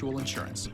Mutual Insurance.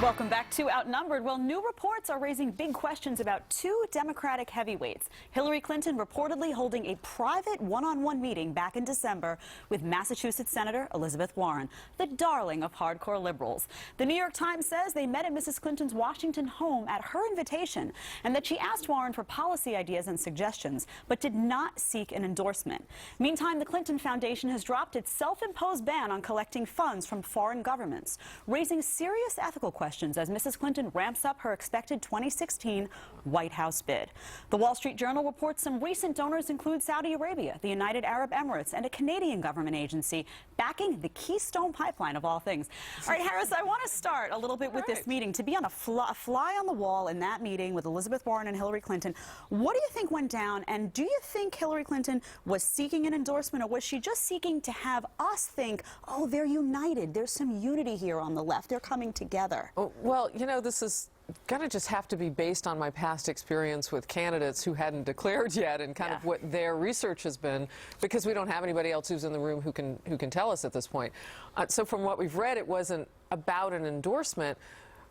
Welcome back to Outnumbered. Well, new reports are raising big questions about two Democratic heavyweights. Hillary Clinton reportedly holding a private one-on-one meeting back in December with Massachusetts Senator Elizabeth Warren, the darling of hardcore liberals. The New York Times says they met at Mrs. Clinton's Washington home at her invitation, and that she asked Warren for policy ideas and suggestions, but did not seek an endorsement. Meantime, the Clinton Foundation has dropped its self-imposed ban on collecting funds from foreign governments, raising serious ethical questions as Mrs. Clinton ramps up her expected 2016 White House bid. The Wall Street Journal reports some recent donors include Saudi Arabia, the United Arab Emirates, and a Canadian government agency backing the Keystone Pipeline, of all things. All right, Harris, I want to start a little bit with this meeting. To be on a fly on the wall in that meeting with Elizabeth Warren and Hillary Clinton, what do you think went down? And do you think Hillary Clinton was seeking an endorsement, or was she just seeking to have us think, oh, they're united, there's some unity here on the left, they're coming together? Well, you know, this is going to just have to be based on my past experience with candidates who hadn't declared yet, and kind of what their research has been, because we don't have anybody else who's in the room who can tell us at this point. So from what we've read, it wasn't about an endorsement,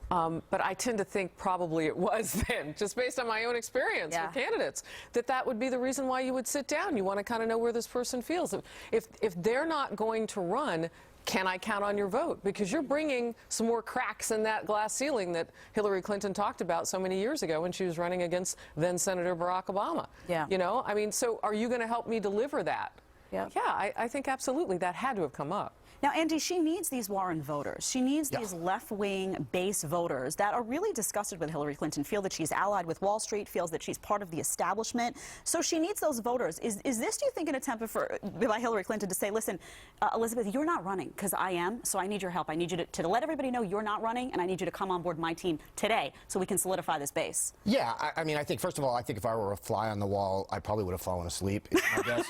but I tend to think probably it was then, just based on my own experience with candidates, that would be the reason why you would sit down. You want to kind of know where this person feels. If they're not going to run, can I count on your vote? Because you're bringing some more cracks in that glass ceiling that Hillary Clinton talked about so many years ago when she was running against then Senator Barack Obama. Yeah. You know, I mean, so are you going to help me deliver that? Yeah, I think absolutely that had to have come up. Now, Andy, she needs these Warren voters. She needs these left-wing base voters that are really disgusted with Hillary Clinton, feel that she's allied with Wall Street, feels that she's part of the establishment. So she needs those voters. Is this, do you think, an attempt by Hillary Clinton to say, listen, Elizabeth, you're not running because I am, so I need your help. I need you to let everybody know you're not running, and I need you to come on board my team today so we can solidify this base? Yeah, I mean, I think, first of all, I think if I were a fly on the wall, I probably would have fallen asleep, I guess.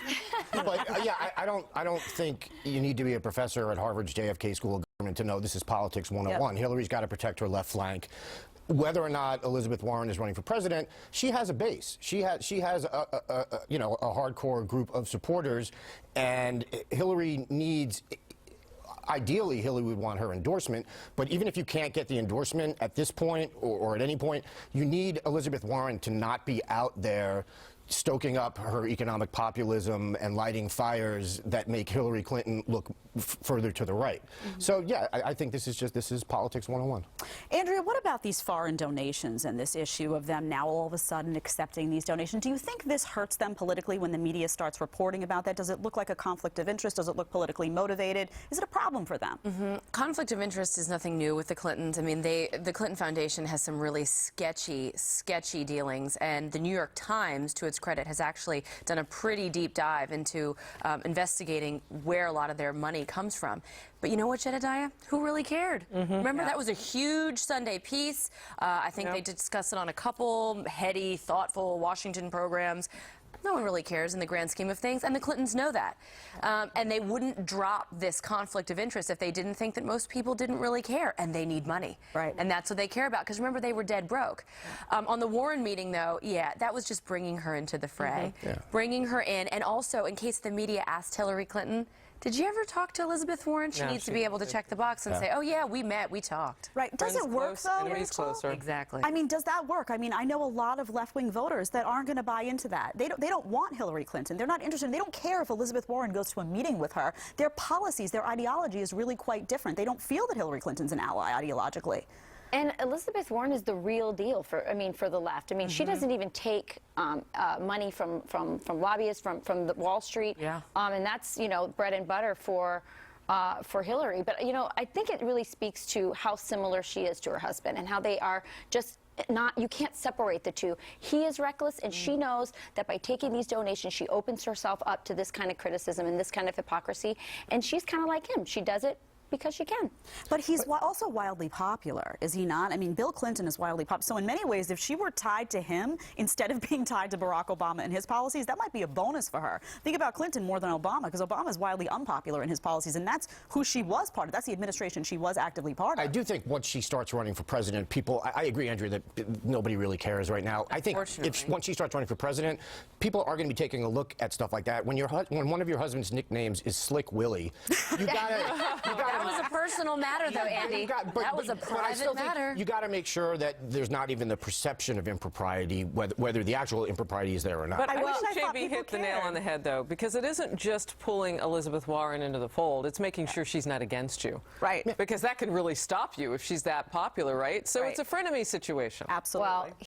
But yeah, I don't think you need to be a professor at Harvard's JFK School of Government to know this is politics 101. Hillary's got to protect her left flank. Whether or not Elizabeth Warren is running for president, she has a base. She has a you know, a hardcore group of supporters, and Hillary needs. Ideally, Hillary would want her endorsement, but even if you can't get the endorsement at this point or at any point, you need Elizabeth Warren to not be out there stoking up her economic populism and lighting fires that make Hillary Clinton look further to the right. So yeah, I think this is politics 101. Andrea, what about these foreign donations and this issue of them now all of a sudden accepting these donations? Do you think this hurts them politically when the media starts reporting about that? Does it look like a conflict of interest? Does it look politically motivated? Is it a problem for them? Conflict of interest is nothing new with the Clintons. I mean, the Clinton Foundation has some really sketchy dealings, and the New York Times, to its credit, has actually done a pretty deep dive into investigating where a lot of their money comes from. But you know what, Jedediah? Who really cared? Remember, that was a huge Sunday piece. I think they did discuss it on a couple heady, thoughtful Washington programs. No one really cares in the grand scheme of things, and the Clintons know that. And they wouldn't drop this conflict of interest if they didn't think that most people didn't really care, and they need money. Right. And that's what they care about, because remember, they were dead broke. On the Warren meeting, though, that was just bringing her into the fray. Bringing her in, and also, in case the media asked Hillary Clinton, did you ever talk to Elizabeth Warren? She needs to be able to check the box and say, oh, yeah, we met, we talked. Right. Does it work, though, Rachel? Exactly. I mean, does that work? I mean, I know a lot of left-wing voters that aren't going to buy into that. They don't want Hillary Clinton. They're not interested. They don't care if Elizabeth Warren goes to a meeting with her. Their policies, their ideology is really quite different. They don't feel that Hillary Clinton's an ally ideologically. And Elizabeth Warren is the real deal for the left. I mean, she doesn't even take money from lobbyists, from the Wall Street. And that's, you know, bread and butter for Hillary. But, you know, I think it really speaks to how similar she is to her husband and how they are just not, you can't separate the two. He is reckless, and she knows that by taking these donations, she opens herself up to this kind of criticism and this kind of hypocrisy. And she's kind of like him. She does it because she can. But he's also wildly popular, is he not? I mean, Bill Clinton is wildly popular. So in many ways, if she were tied to him instead of being tied to Barack Obama and his policies, that might be a bonus for her. Think about Clinton more than Obama, because Obama is wildly unpopular in his policies, and that's who she was part of. That's the administration she was actively part of. I do think once she starts running for president, people, I agree, Andrea, that nobody really cares right now. I think once she starts running for president, people are going to be taking a look at stuff like that. When one of your husband's nicknames is Slick Willie, you gotta that was a personal matter, though, Andy. That was a private matter. You got to make sure that there's not even the perception of impropriety, whether the actual impropriety is there or not. But I think JB hit the nail on the head, though, because it isn't just pulling Elizabeth Warren into the fold. It's making sure she's not against you. Right. Because that can really stop you if she's that popular, right? So it's a frenemy situation. Absolutely. Well,